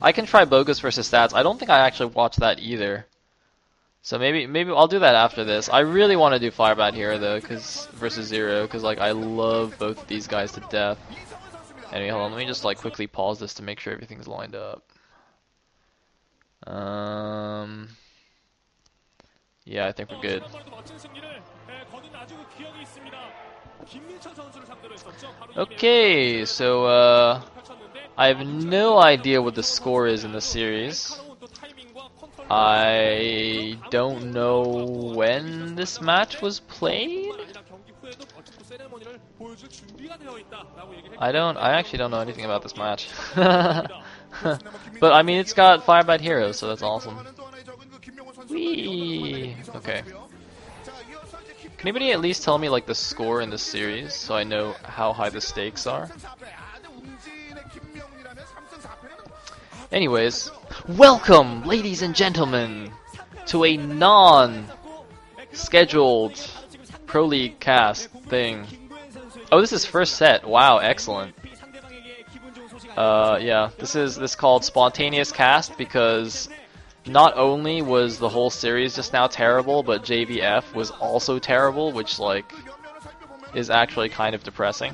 I can try Bogus versus Stats. I don't think I actually watched that either. So maybe I'll do that after this. I really want to do firebathero though, versus ZerO, because like I love both of these guys to death. Anyway, hold on. Let me just like quickly pause this to make sure everything's lined up. Yeah, I think we're good. Okay, so I have no idea what the score is in the series. I don't know when this match was played. I actually don't know anything about this match. But I mean, it's got firebathero, so that's awesome. Whee! Okay. Can anybody at least tell me like the score in the series so I know how high the stakes are? Anyways, welcome, ladies and gentlemen, to a non-scheduled Pro League cast thing. Oh, this is first set. Wow, excellent. Yeah, this is called spontaneous cast because not only was the whole series just now terrible, but JVF was also terrible, which like is actually kind of depressing.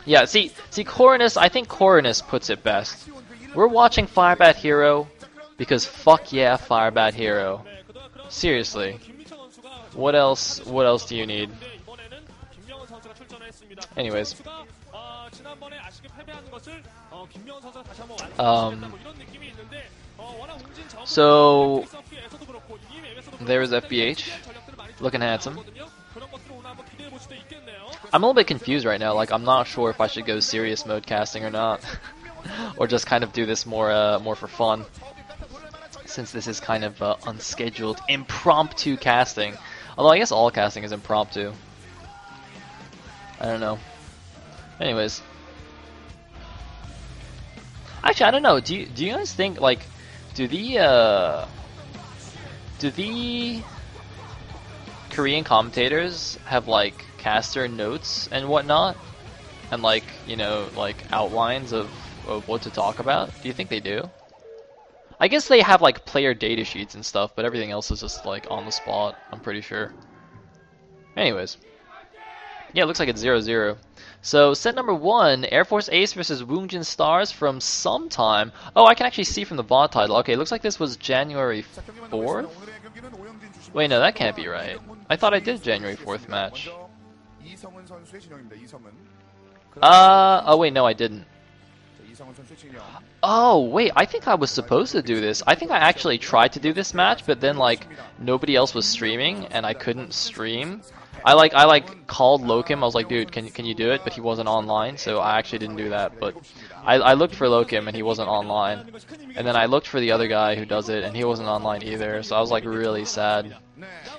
Yeah, see, Coronus, I think Coronus puts it best. We're watching firebathero because fuck yeah, firebathero. Seriously. What else do you need? Anyways. So there's FBH, looking handsome. I'm a little bit confused right now, like I'm not sure if I should go serious mode casting or not. Or just kind of do this more for fun. Since this is kind of unscheduled, impromptu casting. Although I guess all casting is impromptu. I don't know. Anyways. Actually, I don't know. Do you guys think like do the Korean commentators have like caster notes and whatnot, and like like outlines of what to talk about? Do you think they do? I guess they have like player data sheets and stuff, but everything else is just like on the spot, I'm pretty sure. Anyways. Yeah, it looks like it's 0-0. So, set number 1, Air Force Ace versus Woongjin Stars from sometime. Oh, I can actually see from the VOD title. Okay, it looks like this was January 4th? Wait, no, that can't be right. I thought I did January 4th match. Oh wait, no, I didn't. Oh, wait, I think I was supposed to do this. I think I actually tried to do this match, but then, like, nobody else was streaming, and I couldn't stream. I called Lokim. I was like, dude, can you do it? But he wasn't online, so I actually didn't do that. But I looked for Lokim, and he wasn't online. And then I looked for the other guy who does it, and he wasn't online either. So I was like really sad.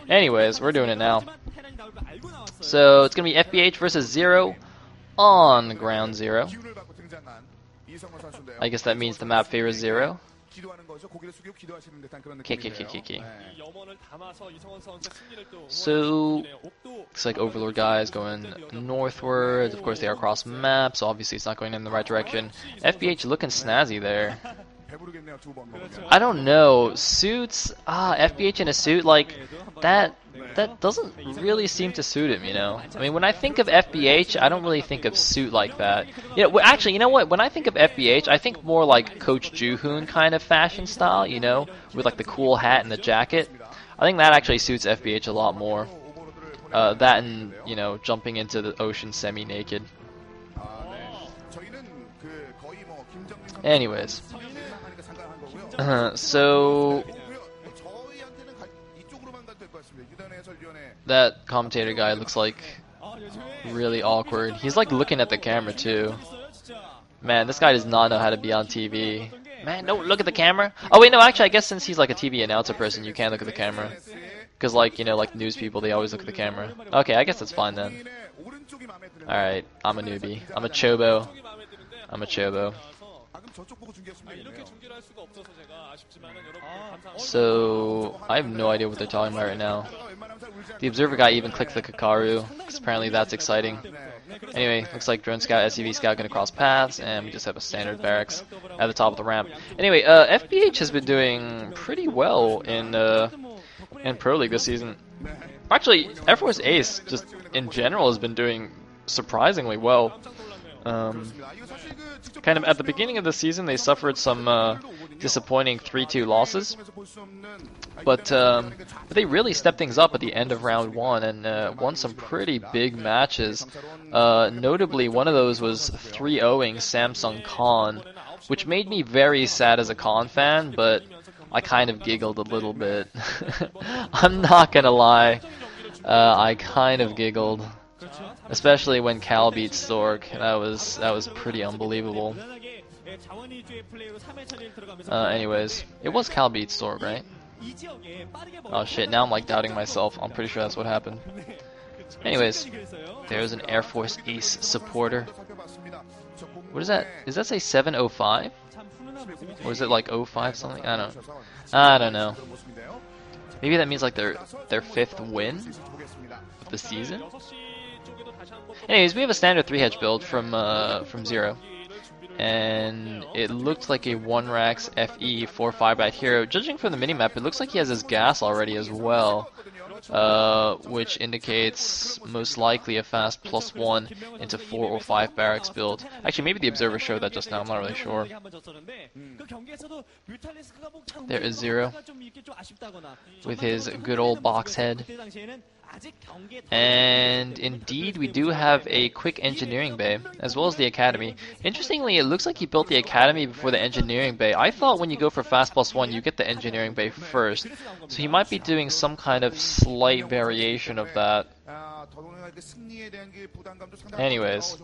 Anyways, we're doing it now. So it's gonna be FBH versus ZerO on ground 0. I guess that means the map favors ZerO. Kiki. So looks like Overlord guy is going northwards. Of course, they are across map, so obviously it's not going in the right direction. FBH looking snazzy there. I don't know. Suits, FBH in a suit, like that doesn't really seem to suit him, you know? I mean, when I think of FBH, I don't really think of suit like that. Actually, you know what? When I think of FBH, I think more like Coach Ju-hoon kind of fashion style, you know? With like the cool hat and the jacket. I think that actually suits FBH a lot more. That and, jumping into the ocean semi-naked. Anyways. So that commentator guy looks like really awkward. He's like looking at the camera too. Man, this guy does not know how to be on TV. Man, don't look at the camera. Oh wait, no, actually I guess since he's like a TV announcer person, you can look at the camera. Cause like, like news people, they always look at the camera. Okay, I guess that's fine then. Alright, I'm a newbie. I'm a chobo. So I have no idea what they're talking about right now. The observer guy even clicked the Kakaru, because apparently that's exciting. Anyway, looks like drone scout, SUV scout gonna cross paths, and we just have a standard barracks at the top of the ramp. Anyway, FBH has been doing pretty well in Pro League this season. Actually, Air Force Ace just in general has been doing surprisingly well. Kind of at the beginning of the season, they suffered some disappointing 3-2 losses, but they really stepped things up at the end of round 1 and won some pretty big matches. Notably, one of those was 3-0ing Samsung Con, which made me very sad as a Con fan, but I kind of giggled a little bit. I'm not gonna lie, I kind of giggled. Especially when Cal beat Stork, that was pretty unbelievable. Anyways, it was Cal beat Stork, right? Oh shit, now I'm like doubting myself. I'm pretty sure that's what happened. Anyways, there's an Air Force Ace supporter. What is that? Does that say 705? Or is it like 05 something? I don't know. Maybe that means like their 5th win of the season? Anyways, we have a standard 3-hedge build from ZerO, and it looked like a 1-Rax FE 4-5 hero. Judging from the minimap, it looks like he has his gas already as well, which indicates most likely a fast +1 into 4 or 5 barracks build. Actually, maybe the observer showed that just now, I'm not really sure. There is ZerO with his good old box head. And indeed, we do have a quick engineering bay, as well as the academy. Interestingly, it looks like he built the academy before the engineering bay. I thought when you go for fast +1, you get the engineering bay first. So he might be doing some kind of slight variation of that. Anyways.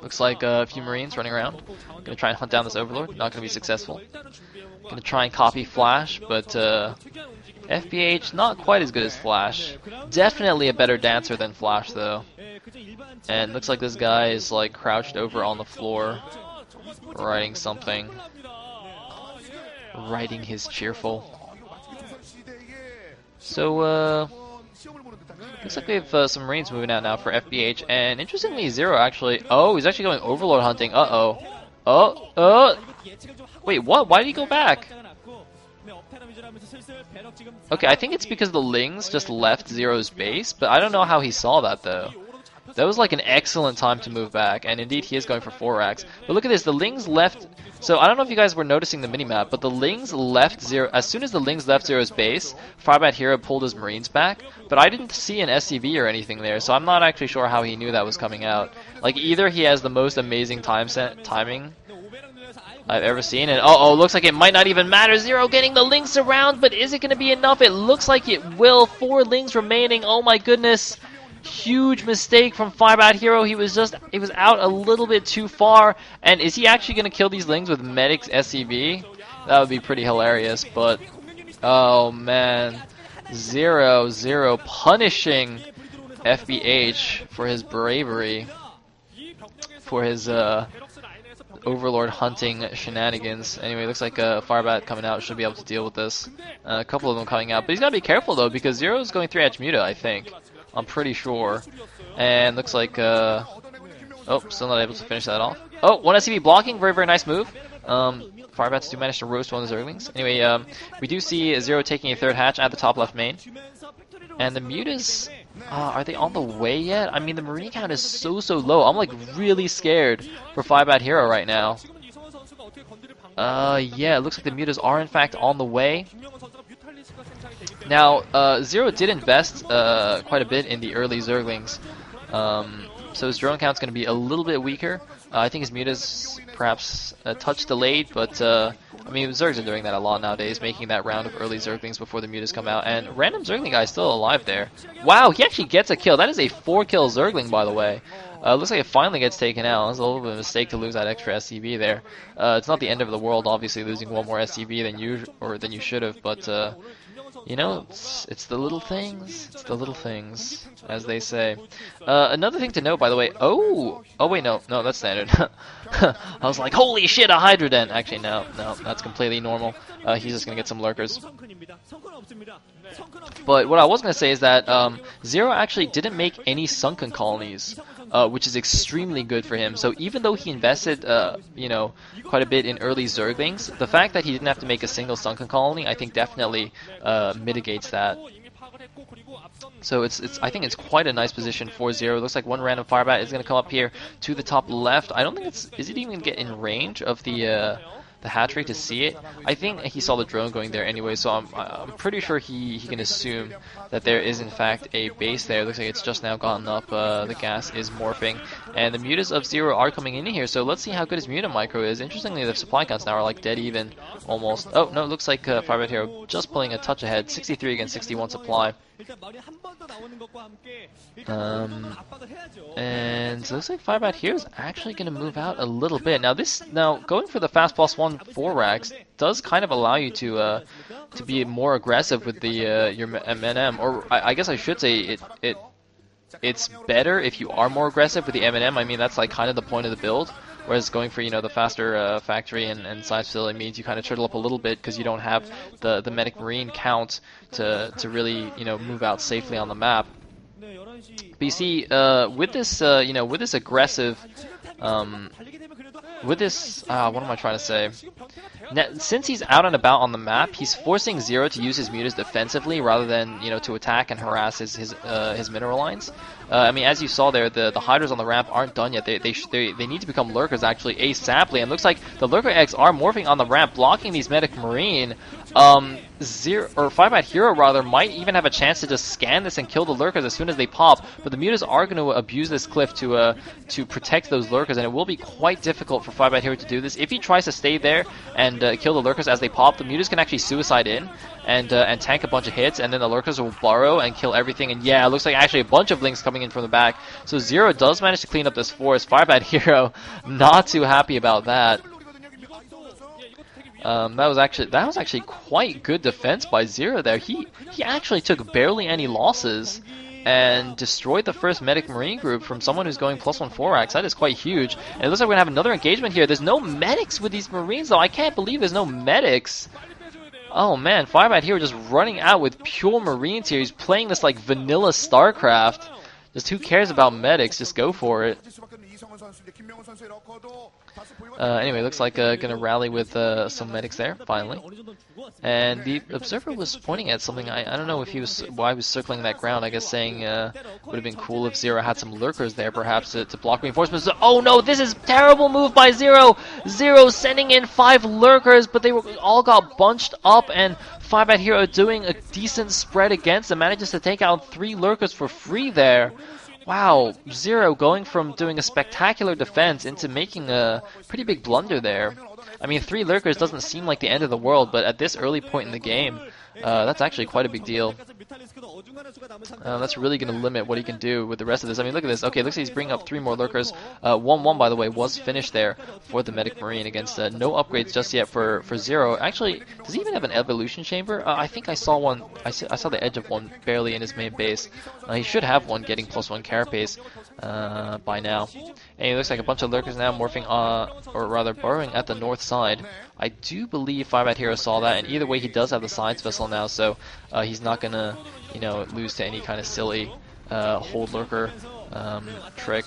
Looks like a few Marines running around. Gonna try and hunt down this Overlord. Not gonna be successful. Gonna try and copy Flash, but FBH not quite as good as Flash. Definitely a better dancer than Flash though. And looks like this guy is like crouched over on the floor, writing something. Writing his cheerful. So looks like we have some Marines moving out now for FBH, and interestingly, ZerO actually. Oh, he's actually going Overlord hunting. Wait, what? Why did he go back? Okay, I think it's because the Lings just left ZerO's base, but I don't know how he saw that though. That was like an excellent time to move back, and indeed he is going for 4-Rax. But look at this, the Lings left. So I don't know if you guys were noticing the minimap, but the Lings left ZerO. As soon as the Lings left ZerO's base, firebathero pulled his Marines back, but I didn't see an SCV or anything there, so I'm not actually sure how he knew that was coming out. Like, either he has the most amazing timing I've ever seen, and looks like it might not even matter. ZerO getting the Lings around, but is it going to be enough? It looks like it will. 4 Lings remaining. Oh my goodness. Huge mistake from firebathero. He was out a little bit too far. And is he actually going to kill these Lings with Medic's SCV? That would be pretty hilarious. But oh man, ZerO punishing FBH for his bravery, for his Overlord hunting shenanigans. Anyway, looks like a Firebat coming out should be able to deal with this. A couple of them coming out, but he's got to be careful though, because ZerO is going 3-Edge Muta, I think. I'm pretty sure. And looks like, still not able to finish that off. Oh, 1 SCV blocking, very, very nice move. Firebats do manage to roast one of the Zerglings. Anyway, we do see ZerO taking a 3rd hatch at the top left main. And the Mutas, are they on the way yet? I mean, the Marine count is so low. I'm like really scared for firebathero right now. Yeah, it looks like the Mutas are in fact on the way. Now, ZerO did invest quite a bit in the early Zerglings, so his drone count's going to be a little bit weaker. I think his Muta's perhaps a touch delayed, but I mean, Zergs are doing that a lot nowadays, making that round of early Zerglings before the Mutas come out. And random Zergling guy is still alive there. Wow, he actually gets a kill. That is a 4-kill Zergling, by the way. Looks like it finally gets taken out. It's a little bit of a mistake to lose that extra SCV there. It's not the end of the world, obviously, losing one more SCV than you should have, but You know, it's the little things. It's the little things, as they say. Another thing to note, by the way. Oh, wait, no, that's standard. I was like, holy shit, a Hydra Den. Actually, no, that's completely normal. He's just gonna get some lurkers. But what I was gonna say is that ZerO actually didn't make any sunken colonies, which is extremely good for him. So even though he invested, you know, quite a bit in early Zerglings, the fact that he didn't have to make a single sunken colony, I think definitely mitigates that. So I think it's quite a nice position for ZerO. It looks like one random firebat is going to come up here to the top left. I don't think is it even going to get in range of the hatchery to see it? I think he saw the drone going there anyway, so I'm pretty sure he can assume that there is in fact a base there. It looks like it's just now gotten up. The gas is morphing, and the mutas of ZerO are coming in here. So let's see how good his muta micro is. Interestingly, the supply counts now are like dead even, almost. Oh no, it looks like firebathero just pulling a touch ahead, 63 against 61 supply. And it looks like firebathero is actually going to move out a little bit. Now going for the fast +1 4 racks does kind of allow you to be more aggressive with the your M&M, or I guess I should say it's better if you are more aggressive with the M&M. I mean, that's like kind of the point of the build. Whereas going for, you know, the faster factory and science facility means you kind of turtle up a little bit because you don't have the medic marine count to really, you know, move out safely on the map. But you see, with this you know, with this aggressive, with this what am I trying to say? Since he's out and about on the map, he's forcing ZerO to use his mutas defensively rather than, you know, to attack and harass his mineral lines. I mean, as you saw there, the Hydras on the ramp aren't done yet. They need to become lurkers actually ASAPly, and looks like the lurker eggs are morphing on the ramp, blocking these medic marine. firebathero rather might even have a chance to just scan this and kill the lurkers as soon as they pop. But the mutas are going to abuse this cliff to protect those lurkers, and it will be quite difficult for firebathero to do this. If he tries to stay there and kill the lurkers as they pop, the mutas can actually suicide in and tank a bunch of hits, and then the lurkers will burrow and kill everything. And yeah, it looks like actually a bunch of links coming in from the back. So ZerO does manage to clean up this forest. firebathero not too happy about that. That was actually quite good defense by ZerO there. He actually took barely any losses and destroyed the first medic marine group from someone who's going +1 4 racks. That is quite huge. And it looks like we're gonna have another engagement here. There's no medics with these marines though. I can't believe there's no medics. Oh man, firebathero just running out with pure marines here. He's playing this like vanilla StarCraft. Just who cares about medics? Just go for it. Anyway, looks like gonna rally with some medics there finally. And the observer was pointing at something. I don't know if why he was circling that ground. I guess saying would have been cool if ZerO had some lurkers there, perhaps to block reinforcements. Oh no, this is terrible move by ZerO. ZerO sending in 5 lurkers, but they all got bunched up, and firebathero doing a decent spread against them, manages to take out 3 lurkers for free there. Wow, ZerO going from doing a spectacular defense into making a pretty big blunder there. I mean, 3 lurkers doesn't seem like the end of the world, but at this early point in the game, that's actually quite a big deal. That's really going to limit what he can do with the rest of this. I mean, look at this. Okay, looks like he's bringing up 3 more lurkers. 1-1, by the way, was finished there for the medic marine against no upgrades just yet for ZerO. Actually, does he even have an evolution chamber? I think I saw one. I saw the edge of one barely in his main base. He should have one getting +1 carapace by now. And it looks like a bunch of lurkers now morphing, or rather burrowing at the north side. I do believe firebathero saw that, and either way he does have the science vessel now, so he's not gonna, you know, lose to any kind of silly hold lurker trick.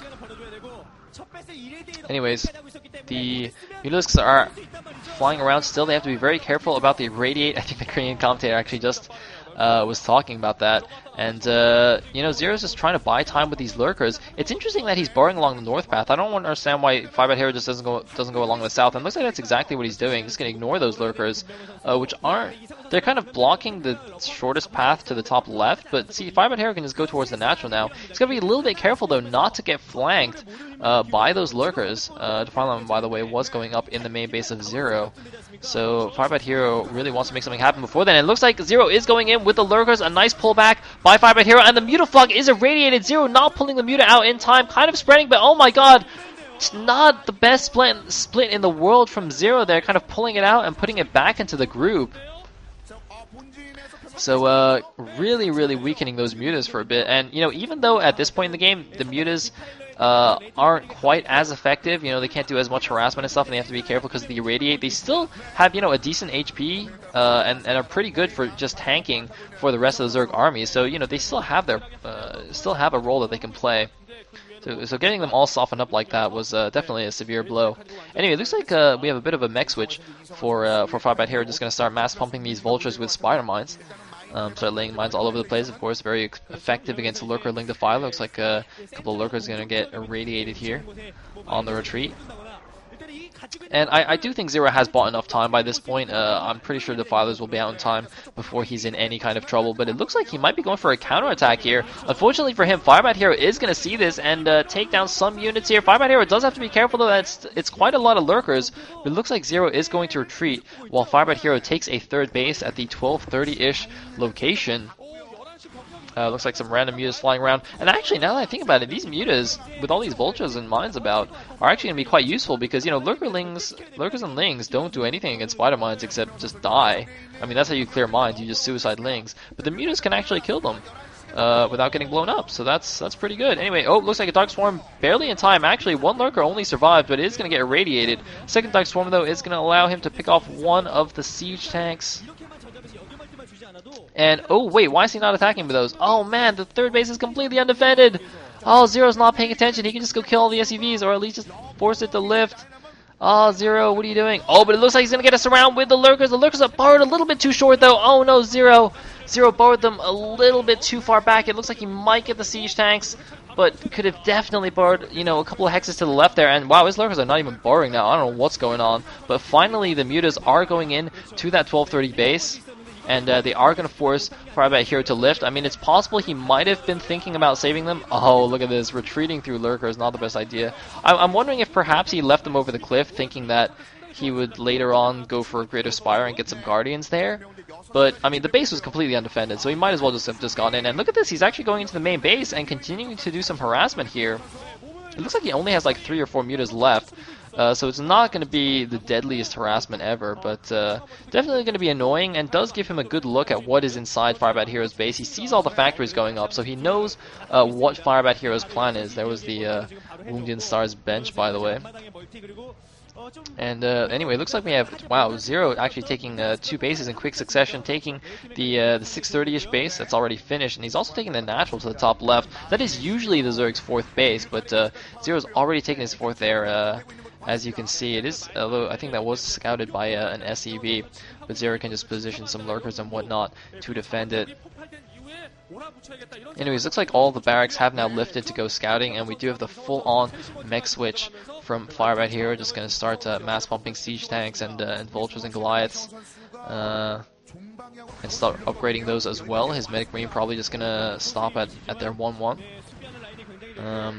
Anyways, the Mulisks are flying around still. They have to be very careful about the irradiate. I think the Korean commentator actually just was talking about that. And, you know, ZerO's just trying to buy time with these lurkers. It's interesting that he's burrowing along the north path. I don't understand why firebathero just doesn't go along the south. And it looks like that's exactly what he's doing. He's going to ignore those lurkers, which aren't... They're kind of blocking the shortest path to the top left. But see, firebathero can just go towards the natural now. He's going to be a little bit careful, though, not to get flanked by those lurkers. Defilement, by the way, was going up in the main base of ZerO. So firebathero really wants to make something happen before then. And it looks like ZerO is going in with the lurkers. A nice pullback by firebathero, and the mutaflog is irradiated. ZerO not pulling the muta out in time, kind of spreading, but oh my god, it's not the best split in the world from ZerO there, kind of pulling it out and putting it back into the group. So really, really weakening those mutas for a bit. And, you know, even though at this point in the game, the mutas aren't quite as effective, you know, they can't do as much harassment and stuff, and they have to be careful because of the irradiate, they still have, you know, a decent HP, and are pretty good for just tanking for the rest of the Zerg army. So, you know, they still have their, still have a role that they can play. So getting them all softened up like that was definitely a severe blow. Anyway, it looks like we have a bit of a mech switch for firebathero. Just going to start mass pumping these vultures with spider mines. Start laying mines all over the place, of course, very effective against a lurker Ling Defiler. Looks like a couple of lurkers going to get irradiated here on the retreat. And I do think ZerO has bought enough time by this point. I'm pretty sure Defilers will be out in time before he's in any kind of trouble, but it looks like he might be going for a counterattack here. Unfortunately for him, firebathero is going to see this and take down some units here. Firebathero does have to be careful, though. It's quite a lot of lurkers, but it looks like ZerO is going to retreat, while firebathero takes a third base at the 1230-ish location. Looks like some random mutas flying around. And actually, now that I think about it, these mutas, with all these vultures and mines about, are actually going to be quite useful because, you know, lurkers and lings don't do anything against spider mines except just die. I mean, that's how you clear mines, you just suicide lings. But the mutas can actually kill them without getting blown up, so that's pretty good. Anyway, oh, looks like a Dark Swarm barely in time. Actually, one lurker only survived, but it is going to get irradiated. Second Dark Swarm, though, is going to allow him to pick off one of the siege tanks. And, oh wait, why is he not attacking with those? Oh man, the third base is completely undefended! Oh, ZerO's not paying attention, he can just go kill all the SUVs, or at least just force it to lift. Oh, ZerO, what are you doing? Oh, but it looks like he's gonna get us around with the lurkers. The lurkers are borrowed a little bit too short, though. Oh no, ZerO borrowed them a little bit too far back. It looks like he might get the siege tanks, but could have definitely borrowed, you know, a couple of hexes to the left there. And wow, his lurkers are not even borrowing now. I don't know what's going on. But finally, the mutas are going in to that 1230 base. And they are going to force firebathero to lift. I mean, it's possible he might have been thinking about saving them. Oh, look at this. Retreating through lurker is not the best idea. I'm wondering if perhaps he left them over the cliff, thinking that he would later on go for a Greater Spire and get some Guardians there. But, I mean, the base was completely undefended, so he might as well just have just gone in. And look at this. He's actually going into the main base and continuing to do some harassment here. It looks like he only has like 3 or 4 mutas left. So it's not going to be the deadliest harassment ever, but definitely going to be annoying, and does give him a good look at what is inside firebathero's base. He sees all the factories going up, so he knows what firebathero's plan is. There was the Wounded Star's bench, by the way. And anyway, it looks like we have, wow, ZerO actually taking 2 bases in quick succession, taking the 630-ish base that's already finished, and he's also taking the natural to the top left. That is usually the Zerg's 4th base, but ZerO's already taken his 4th there. As you can see, it is, although I think that was scouted by an SEV, but ZerO can just position some lurkers and whatnot to defend it. Anyways, looks like all the barracks have now lifted to go scouting, and we do have the full-on mech switch from firebathero. Just going to start mass pumping siege tanks and vultures and Goliaths, and start upgrading those as well. His medic marine probably just going to stop at their 1-1.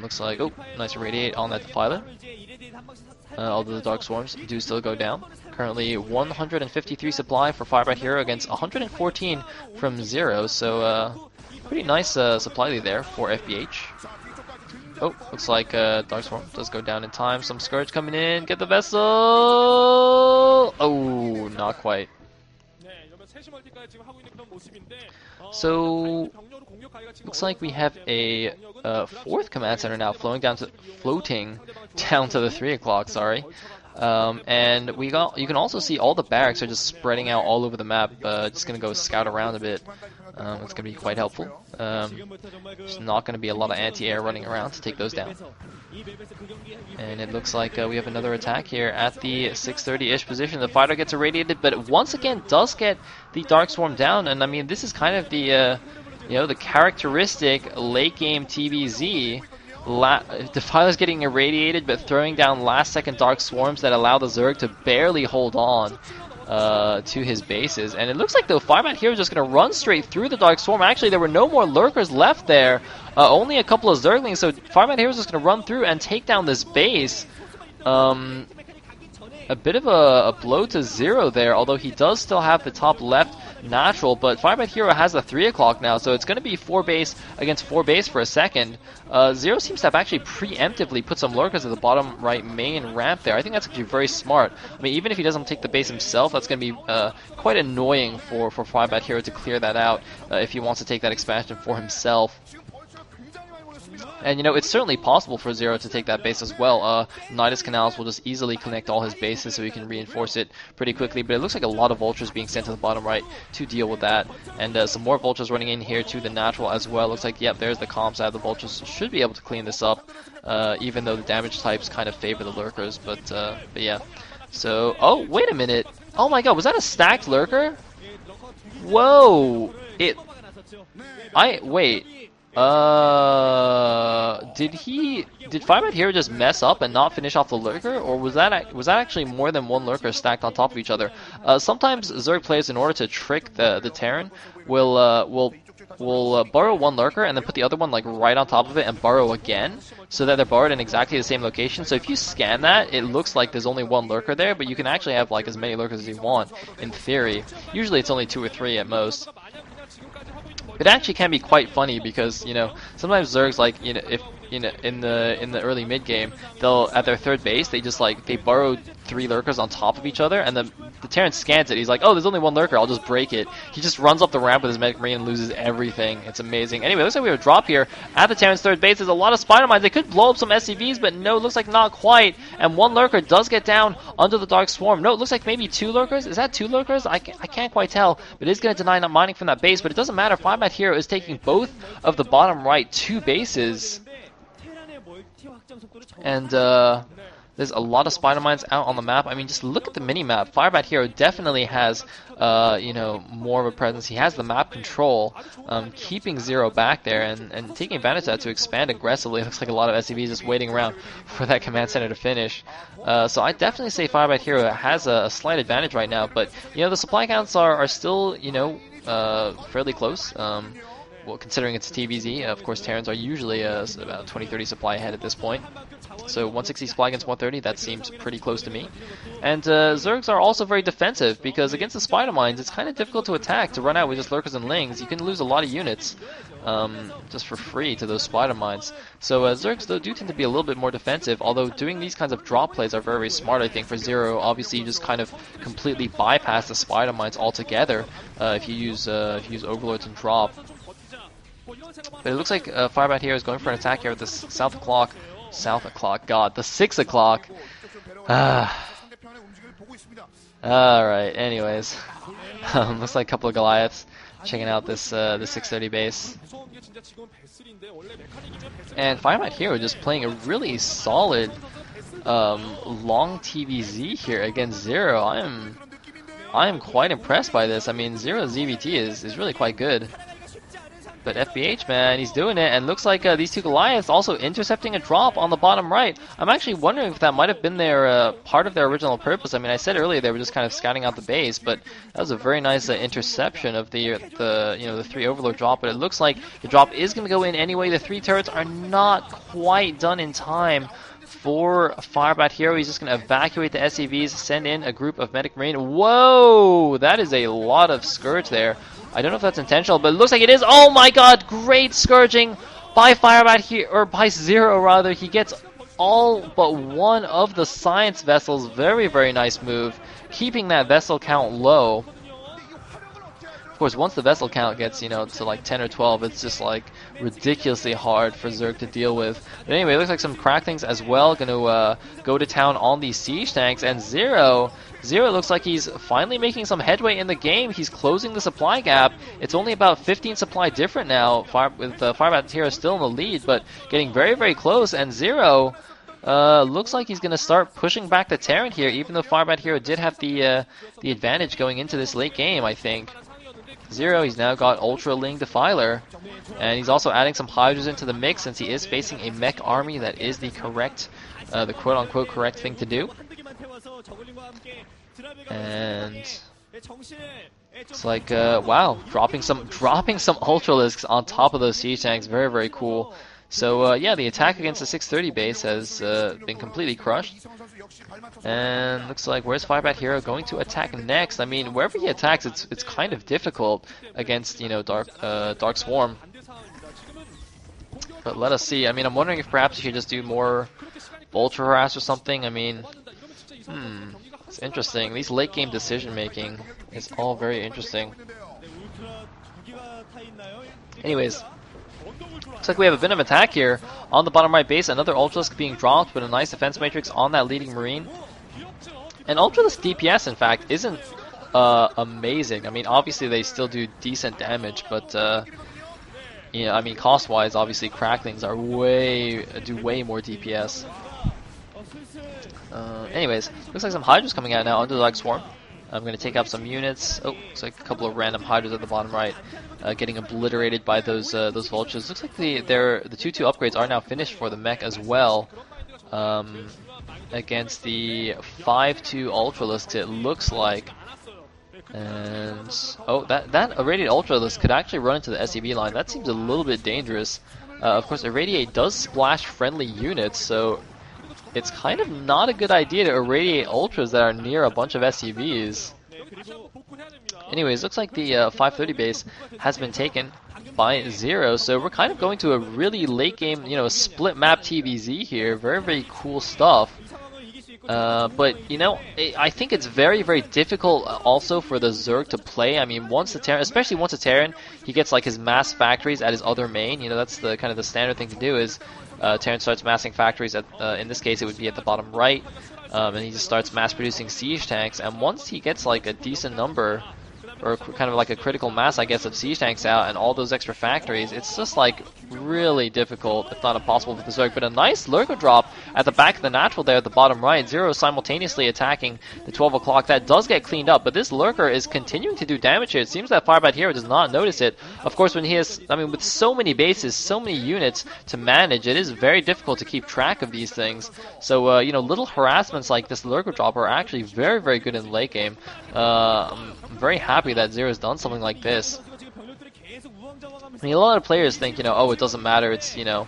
Looks like, oh, nice irradiate on that Defiler. Although the Dark Swarms do still go down. Currently 153 supply for firebathero against 114 from ZerO, so pretty nice supply lead there for FBH. Oh, looks like Dark Swarm does go down in time. Some Scourge coming in, get the vessel! Oh, not quite. So, looks like we have a 4th command center now floating down to the 3 o'clock, sorry. And you can also see all the barracks are just spreading out all over the map. Just gonna go scout around a bit. It's gonna be quite helpful. There's not gonna be a lot of anti-air running around to take those down. And it looks like we have another attack here at the 630-ish position. The fighter gets irradiated, but once again does get the Dark Swarm down. And I mean, this is kind of the you know, the characteristic late game TBZ. Defiler's getting irradiated, but throwing down last-second Dark Swarms that allow the Zerg to barely hold on to his bases. And it looks like the firebathero is just going to run straight through the Dark Swarm. Actually, there were no more lurkers left there. Only a couple of Zerglings, so firebathero is just going to run through and take down this base. A bit of a blow to ZerO there, although he does still have the top left natural, but firebathero has the 3 o'clock now, so it's going to be 4 base against 4 base for a second. ZerO seems to have actually preemptively put some lurkers at the bottom right main ramp there. I think that's actually very smart. I mean, even if he doesn't take the base himself, that's going to be quite annoying for firebathero to clear that out if he wants to take that expansion for himself. And, you know, it's certainly possible for ZerO to take that base as well. Nidus Canals will just easily connect all his bases so he can reinforce it pretty quickly. But it looks like a lot of vultures being sent to the bottom right to deal with that. And some more vultures running in here to the natural as well. Looks like, yep, there's the comp side. The vultures should be able to clean this up, even though the damage types kind of favor the lurkers. But yeah. So, oh, wait a minute. Oh my god, was that a stacked lurker? Whoa! Wait. Did firebathero just mess up and not finish off the lurker, or was that actually more than one lurker stacked on top of each other? Sometimes ZerO players, in order to trick the Terran, will burrow one lurker and then put the other one like right on top of it and burrow again, so that they're burrowed in exactly the same location. So if you scan that, it looks like there's only one lurker there, but you can actually have like as many lurkers as you want in theory. Usually it's only 2 or 3 at most. It actually can be quite funny because, you know, sometimes Zerg's like, you know, if in the early mid game, they'll at their third base they burrow 3 lurkers on top of each other, and the Terran scans it. He's like, oh, there's only one lurker, I'll just break it. He just runs up the ramp with his medic marine and loses everything. It's amazing. Anyway, looks like we have a drop here at the Terran's third base. There's a lot of spider mines. They could blow up some SCVs, but no, looks like not quite. And one lurker does get down under the dark swarm. No, it looks like maybe 2 lurkers. Is that 2 lurkers? I can't quite tell, but it is going to deny not mining from that base. But it doesn't matter. firebathero is taking both of the bottom right 2 bases. And there's a lot of spider mines out on the map. I mean, just look at the mini-map. firebathero definitely has, you know, more of a presence. He has the map control, keeping ZerO back there and taking advantage of that to expand aggressively. It looks like a lot of SCVs just waiting around for that command center to finish. So I definitely say firebathero has a slight advantage right now. But, you know, the supply counts are still, you know, fairly close. Well, considering it's TVZ, of course, Terrans are usually about 20-30 supply ahead at this point. So 160 supply against 130, that seems pretty close to me. And Zergs are also very defensive, because against the spider mines, it's kind of difficult to attack, to run out with just lurkers and lings. You can lose a lot of units just for free to those spider mines. So Zergs, though, do tend to be a little bit more defensive, although doing these kinds of drop plays are very, very smart, I think, for ZerO. Obviously, you just kind of completely bypass the spider mines altogether if you use Overlords and drop. But it looks like firebathero is going for an attack here at the south o'clock, the 6 o'clock. Alright, anyways. Looks like a couple of Goliaths checking out this the 630 base. And firebathero just playing a really solid long TVZ here against ZerO. I am quite impressed by this. I mean, ZerO's ZVT is really quite good. But FBH, man, he's doing it, and looks like these 2 Goliaths also intercepting a drop on the bottom right. I'm actually wondering if that might have been their part of their original purpose. I mean, I said earlier they were just kind of scouting out the base, but that was a very nice interception of the 3 Overlord drop. But it looks like the drop is going to go in anyway. The 3 turrets are not quite done in time for firebathero. He's just going to evacuate the SCVs, send in a group of medic marine. Whoa, that is a lot of Scourge there. I don't know if that's intentional, but it looks like it is. Oh my god, great Scourging by firebathero, or by ZerO rather. He gets all but one of the science vessels. Very, very nice move, keeping that vessel count low. Of course, once the vessel count gets, you know, to like 10 or 12, it's just like ridiculously hard for Zerg to deal with. But anyway, it looks like some crack things as well. Going to go to town on these siege tanks, and ZerO looks like he's finally making some headway in the game. He's closing the supply gap. It's only about 15 supply different now, with firebathero still in the lead, but getting very, very close. And ZerO looks like he's going to start pushing back the Terran here, even though firebathero did have the advantage going into this late game, I think. ZerO, he's now got Ultra Ling Defiler, and he's also adding some Hydras into the mix, since he is facing a mech army that is the correct, the quote-unquote correct thing to do. And it's like, wow, dropping some Ultralisks on top of those siege tanks. Very, very cool So yeah, the attack against the 630 base has been completely crushed. And looks like where's firebathero going to attack next? I mean, wherever he attacks, it's kind of difficult against, you know, Dark Swarm. But let us see. I mean, I'm wondering if perhaps he should just do more Ultra Harass or something. I mean, it's interesting. These late game decision making is all very interesting. Anyways, looks like we have a Venom attack here on the bottom right base. Another Ultralisk being dropped with a nice defense matrix on that leading Marine. And Ultralisk DPS, in fact, isn't amazing. I mean, obviously they still do decent damage, but yeah, I mean, cost-wise, obviously Cracklings are do way more DPS. Anyways, looks like some Hydras coming out now under the Dark Swarm. I'm going to take out some units. Oh, looks like a couple of random Hydras at the bottom right, getting obliterated by those vultures. Looks like the 2/2 upgrades are now finished for the mech as well. Against the 5/2 Ultralisks, it looks like. And oh, that Irradiate Ultralisk could actually run into the SCV line. That seems a little bit dangerous. Of course, Irradiate does splash friendly units, so it's kind of not a good idea to irradiate ultras that are near a bunch of SCVs. Anyways, looks like the 530 base has been taken by ZerO, so we're kind of going to a really late game, you know, split map TVZ here. Very, very cool stuff. But, you know, I think it's very, very difficult also for the Zerg to play. I mean, once the Terran, especially once a Terran, he gets like his mass factories at his other main. You know, that's the kind of the standard thing to do is Terran starts massing factories at, in this case, it would be at the bottom right, and he just starts mass producing siege tanks. And once he gets like a decent number, or kind of like a critical mass, I guess, of siege tanks out and all those extra factories, it's just like really difficult, if not impossible, for the Zerg. But a nice lurker drop at the back of the natural there at the bottom right. ZerO simultaneously attacking the 12 o'clock. That does get cleaned up, but this lurker is continuing to do damage here. It seems that firebathero does not notice it. Of course, when he has, I mean, with so many bases, so many units to manage, it is very difficult to keep track of these things. So, you know, little harassments like this lurker drop are actually very, very good in the late game. I'm very happy that ZerO has done something like this. I mean, a lot of players think, you know, oh, it doesn't matter. It's, you know,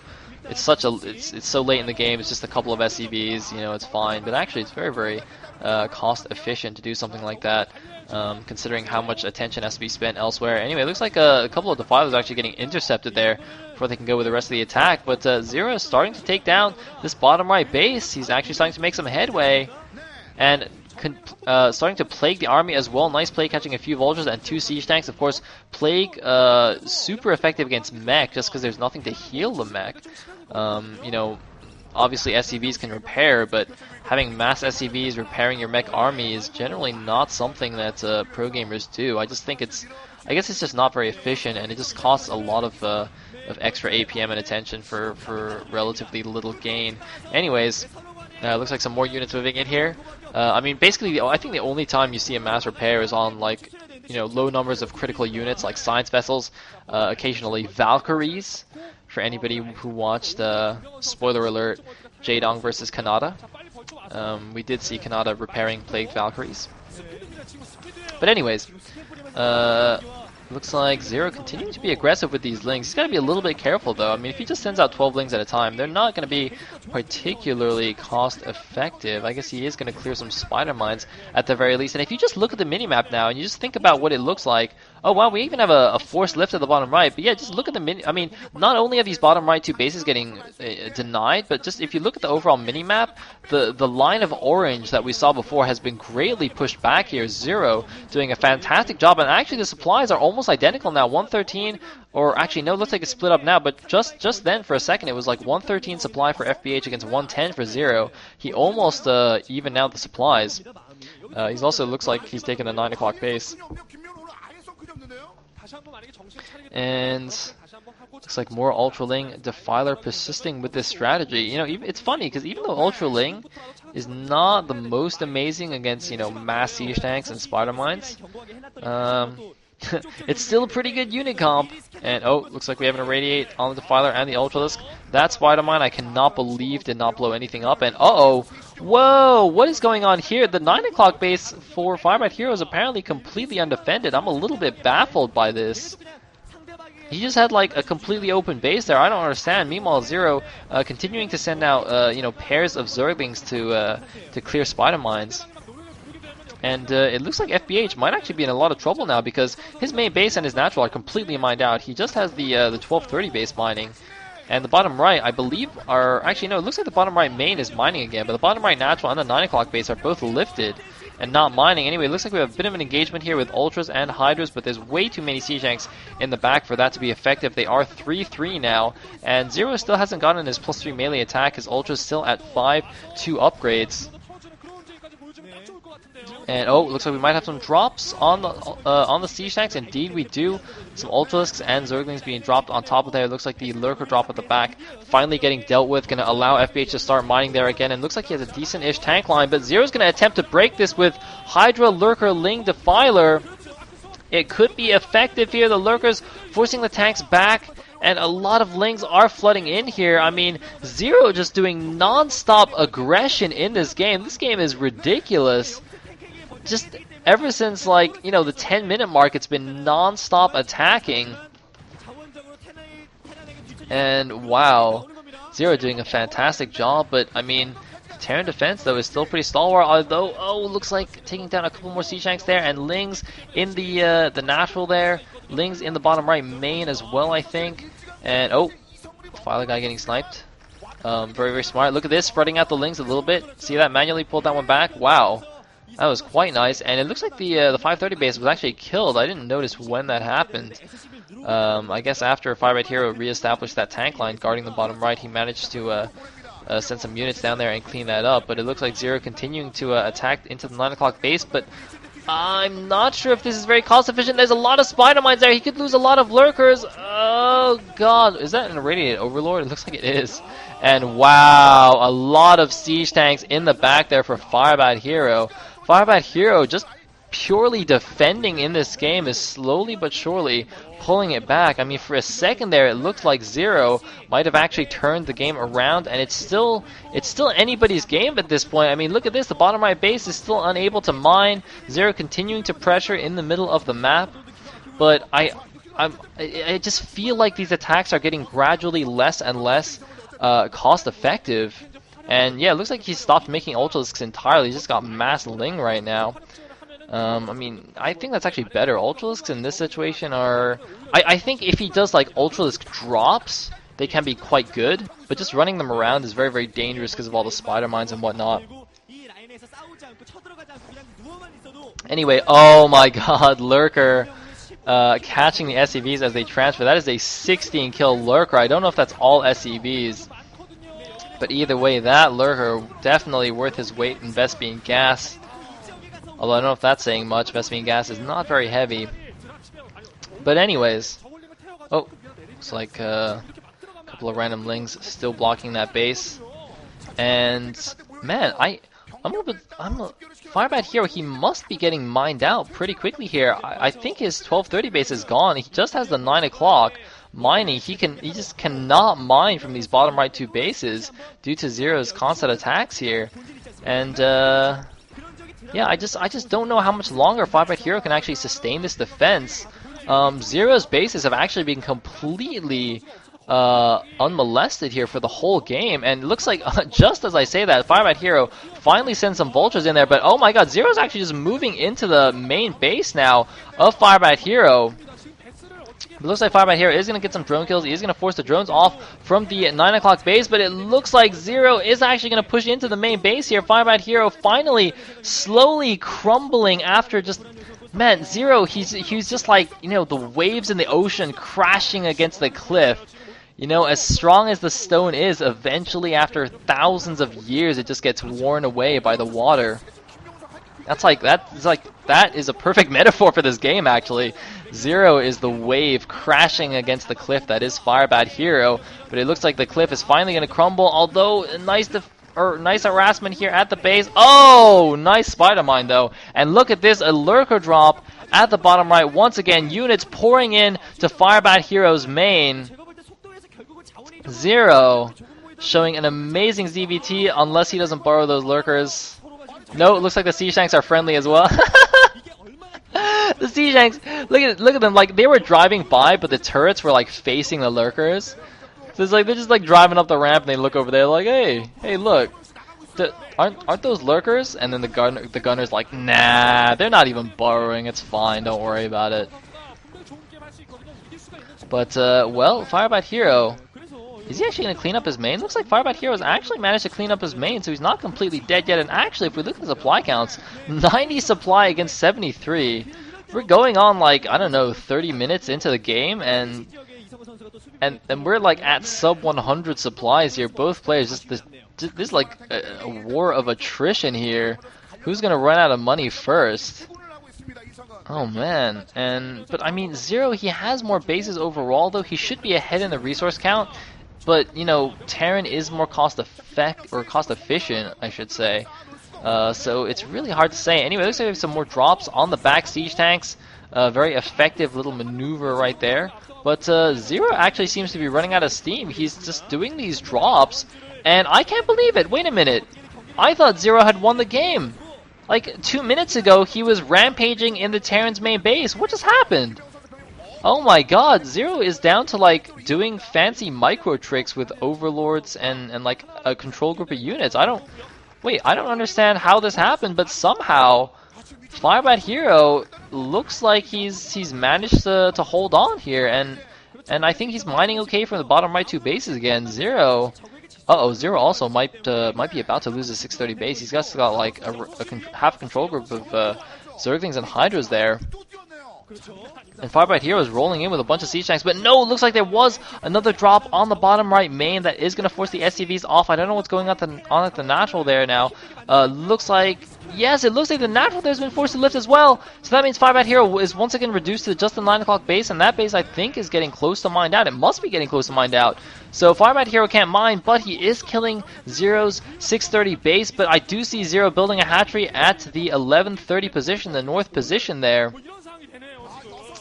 it's so late in the game. It's just a couple of SCVs. You know, it's fine. But actually, it's very, very cost efficient to do something like that, considering how much attention has to be spent elsewhere. Anyway, it looks like a couple of defilers are actually getting intercepted there before they can go with the rest of the attack. But ZerO is starting to take down this bottom right base. He's actually starting to make some headway, and starting to plague the army as well. Nice play catching a few vultures and 2 siege tanks. Of course, plague super effective against mech just because there's nothing to heal the mech. You know, obviously SCVs can repair, but having mass SCVs repairing your mech army is generally not something that pro gamers do. I just think I guess it's just not very efficient, and it just costs a lot of extra APM and attention for relatively little gain. Anyways, looks like some more units moving in here. I mean, basically, I think the only time you see a mass repair is on, like, you know, low numbers of critical units like science vessels, occasionally Valkyries, for anybody who watched, spoiler alert, Jaedong versus Kanata. We did see Kanata repairing plagued Valkyries. But anyways, looks like ZerO continuing to be aggressive with these lings. He's got to be a little bit careful, though. I mean, if he just sends out 12 lings at a time, they're not going to be particularly cost-effective. I guess he is going to clear some spider mines at the very least. And if you just look at the minimap now and you just think about what it looks like, oh wow, we even have a force lift at the bottom right. But yeah, just look at the mini. I mean, not only are these bottom right 2 bases getting denied, but just if you look at the overall minimap, the line of orange that we saw before has been greatly pushed back here. ZerO doing a fantastic job, and actually the supplies are almost identical now. 113, or actually no, it looks like it's split up now, but just then for a second it was like 113 supply for FBH against 110 for ZerO. He almost evened out the supplies. He's also looks like he's taking the 9 o'clock base. And looks like more Ultraling Defiler persisting with this strategy. You know, it's funny because even though Ultraling is not the most amazing against, you know, mass siege tanks and spider mines, it's still a pretty good unit comp. And oh, looks like we have an Irradiate on the Defiler and the Ultralisk. That spider mine I cannot believe did not blow anything up. And uh-oh, whoa, what is going on here? The 9 o'clock base for firebathero is apparently completely undefended. I'm a little bit baffled by this. he just had like a completely open base there. I don't understand. Meanwhile, ZerO continuing to send out you know, pairs of Zerglings to clear spider mines. And it looks like FBH might actually be in a lot of trouble now because his main base and his natural are completely mined out. He just has the 1230 base mining. And the bottom right, I believe, are... Actually, no, it looks like the bottom right main is mining again. But the bottom right natural and the 9 o'clock base are both lifted and not mining. Anyway, it looks like we have a bit of an engagement here with Ultras and Hydras. But there's way too many Siege Tanks in the back for that to be effective. They are 3-3 now. And ZerO still hasn't gotten his +3 melee attack. His Ultra's still at 5-2 upgrades. And oh, looks like we might have some drops on the Siege Tanks. Indeed, we do. Some Ultralisks and Zerglings being dropped on top of there. It looks like the Lurker drop at the back finally getting dealt with. Going to allow FBH to start mining there again. And looks like he has a decent-ish tank line. But ZerO's going to attempt to break this with Hydra, Lurker, Ling, Defiler. It could be effective here. The Lurkers forcing the tanks back. And a lot of Lings are flooding in here. I mean, ZerO just doing non-stop aggression in this game. This game is ridiculous. Just ever since, like, you know, the 10-minute mark, it's been non-stop attacking. And wow, ZerO doing a fantastic job. But I mean, Terran defense though is still pretty stalwart. Although, oh, looks like taking down a couple more Siege Tanks there, and Lings in the natural there. Lings in the bottom right main as well, I think. And oh, Defiler guy getting sniped. Very, very smart. Look at this, spreading out the Lings a little bit. See that? Manually pulled that one back. Wow. That was quite nice, and it looks like the 530 base was actually killed. I didn't notice when that happened. I guess after firebathero reestablished that tank line guarding the bottom right, he managed to send some units down there and clean that up. But it looks like ZerO continuing to attack into the 9 o'clock base, but I'm not sure if this is very cost efficient. There's a lot of spider mines there. He could lose a lot of lurkers. Oh god, is that an irradiated overlord? It looks like it is. And wow, a lot of siege tanks in the back there for firebathero. Firebathero just purely defending in this game is slowly but surely pulling it back. I mean, for a second there, it looked like ZerO might have actually turned the game around, and it's still anybody's game at this point. I mean, look at this. The bottom right base is still unable to mine. ZerO continuing to pressure in the middle of the map, but I just feel like these attacks are getting gradually less and less cost effective. And yeah, it looks like he stopped making Ultralisks entirely. He's just got mass Ling right now. I mean, I think that's actually better. Ultralisks in this situation are... I think if he does like Ultralisk drops, they can be quite good. But just running them around is very, very dangerous because of all the spider mines and whatnot. Anyway, oh my god, Lurker catching the SCVs as they transfer. That is a 16 kill Lurker. I don't know if that's all SCVs. But either way, that Lurker definitely worth his weight in Vespian gas. Although I don't know if that's saying much. Vespian gas is not very heavy. But anyways. Oh, looks like a couple of random Lings still blocking that base. And man, firebathero, he must be getting mined out pretty quickly here. I think his 1230 base is gone. He just has the 9 o'clock. Mining, he just cannot mine from these bottom right two bases due to ZerO's constant attacks here. And yeah, I just don't know how much longer firebathero can actually sustain this defense. ZerO's bases have actually been completely unmolested here for the whole game, and it looks like just as I say that, firebathero finally sends some vultures in there. But oh my god, ZerO's actually just moving into the main base now of firebathero. It looks like firebathero is going to get some drone kills. He is going to force the drones off from the 9 o'clock base, but it looks like ZerO is actually going to push into the main base here. firebathero finally slowly crumbling after just... Man, ZerO, he's just like, you know, the waves in the ocean crashing against the cliff. You know, as strong as the stone is, eventually after thousands of years, it just gets worn away by the water. That is a perfect metaphor for this game, actually. ZerO is the wave crashing against the cliff that is firebathero, but it looks like the cliff is finally going to crumble, although nice harassment here at the base. Oh, nice spider mine though. And look at this, a Lurker drop at the bottom right. Once again, units pouring in to firebathero's main. ZerO showing an amazing ZVT unless he doesn't borrow those Lurkers. No, it looks like the siege tanks are friendly as well. The siege tanks, look at them, like they were driving by, but the turrets were like facing the lurkers. So it's like they're just like driving up the ramp and they look over there like, hey, look, aren't those lurkers? And then the gunner's like, nah, they're not even burrowing. It's fine, don't worry about it. But well, firebathero. Is he actually going to clean up his main? Looks like firebathero has actually managed to clean up his main, so he's not completely dead yet. And actually, if we look at the supply counts, 90 supply against 73. We're going on like, I don't know, 30 minutes into the game, and we're like at sub 100 supplies here. Both players, this is like a war of attrition here. Who's going to run out of money first? Oh man, but I mean, ZerO, he has more bases overall, though. He should be ahead in the resource count. But, you know, Terran is more cost efficient, I should say. So it's really hard to say. Anyway, looks like we have some more drops on the back siege tanks. Very effective little maneuver right there. But ZerO actually seems to be running out of steam. He's just doing these drops, and I can't believe it. Wait a minute. I thought ZerO had won the game. Like, 2 minutes ago, he was rampaging in the Terran's main base. What just happened? Oh my god, ZerO is down to like doing fancy micro tricks with overlords and like a control group of units. I don't understand how this happened, but somehow firebathero looks like he's managed to hold on here, and I think he's mining okay from the bottom right 2 bases again. ZerO ZerO also might be about to lose his 630 base. He's got like a half control group of Zerglings and Hydras there. And firebathero is rolling in with a bunch of siege tanks, but no, it looks like there was another drop on the bottom right main that is going to force the SCVs off. I don't know what's going on at the natural there now. Looks like, yes, it looks like the natural there's been forced to lift as well. So that means firebathero is once again reduced to just the 9 o'clock base, and that base I think is getting close to mined out. It must be getting close to mined out. So firebathero can't mine, but he is killing ZerO's 630 base. But I do see ZerO building a hatchery at the 1130 position, the north position there.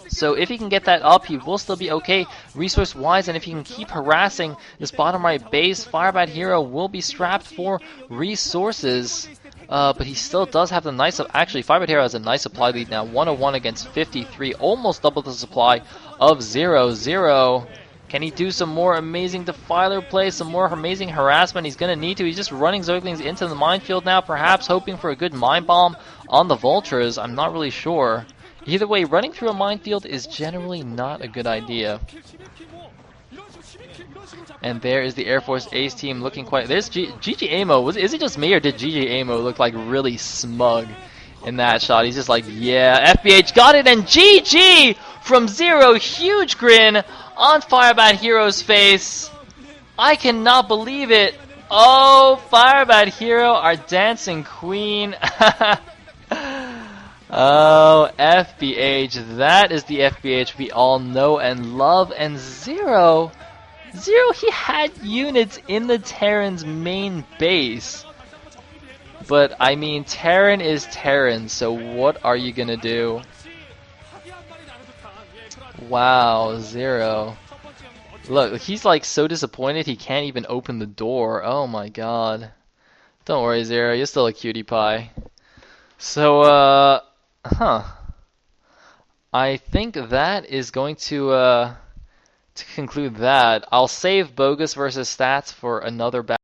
So if he can get that up, he will still be okay resource-wise, and if he can keep harassing this bottom right base, firebathero will be strapped for resources. But he still does have the nice... Actually, firebathero has a nice supply lead now, 101 against 53, almost double the supply of ZerO. ZerO, can he do some more amazing defiler plays, some more amazing harassment? He's going to need to. He's just running Zerglings into the minefield now, perhaps hoping for a good mine bomb on the vultures. I'm not really sure. Either way, running through a minefield is generally not a good idea. And there is the Air Force Ace team looking quite... There's GG Amo. Is it just me, or did GG Amo look like really smug in that shot? He's just like, yeah, FBH got it, and GG from ZerO. Huge grin on firebathero's face. I cannot believe it. Oh, firebathero, our dancing queen. Oh, FBH, that is the FBH we all know and love. And ZerO, he had units in the Terran's main base. But, I mean, Terran is Terran, so what are you gonna do? Wow, ZerO. Look, he's like so disappointed he can't even open the door. Oh my god. Don't worry, ZerO, you're still a cutie pie. So, I think that is going to conclude that. I'll save Bogus versus Stats for another battle.